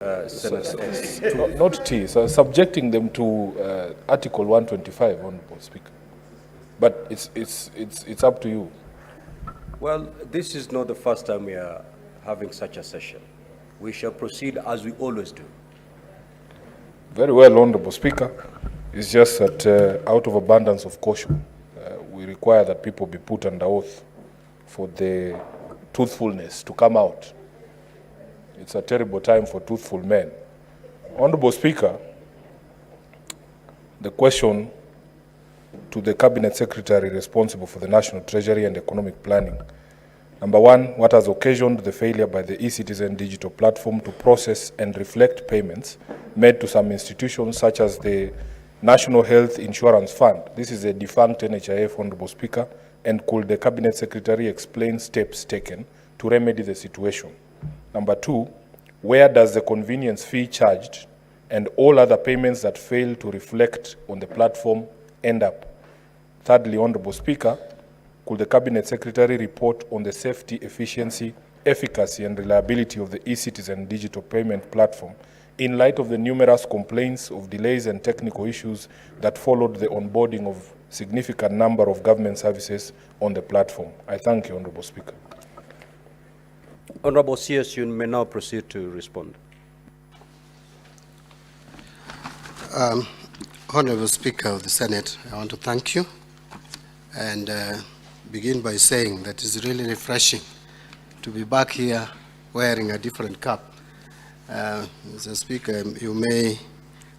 Not T, so subjecting them to Article 125, Honorable Speaker. But it's up to you. Well, this is not the first time we are having such a session. We shall proceed as we always do. Very well, Honorable Speaker. It's just that out of abundance of caution, we require that people be put under oath for the truthfulness to come out. It's a terrible time for truthful men. Honorable Speaker, the question to the Cabinet Secretary responsible for the National Treasury and Economic Planning. Number one, what has occasioned the failure by the eCitizen digital platform to process and reflect payments made to some institutions such as the National Health Insurance Fund? This is a defunct NHIF, Honorable Speaker, and could the Cabinet Secretary explain steps taken to remedy the situation? Number two, where does the convenience fee charged and all other payments that fail to reflect on the platform end up? Thirdly, Honorable Speaker, could the Cabinet Secretary report on the safety, efficiency, efficacy, and reliability of the eCitizen digital payment platform in light of the numerous complaints of delays and technical issues that followed the onboarding of significant number of government services on the platform? I thank you, Honorable Speaker. Honorable CS, you may now proceed to respond. Honorable Speaker of the Senate, I want to thank you and begin by saying that it's really refreshing to be back here wearing a different cap. Mr. Speaker, you may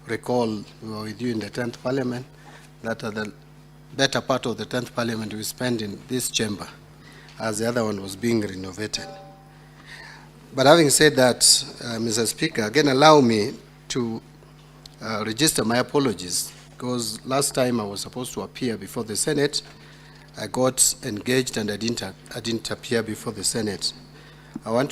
recall we were with you in the 10th Parliament, that the better part of the 10th Parliament we spent in this chamber as the other one was being renovated. But having said that, Mr. Speaker, again allow me to register my apologies, because last time I was supposed to appear before the Senate, I got engaged and I didn't appear before the Senate. I want to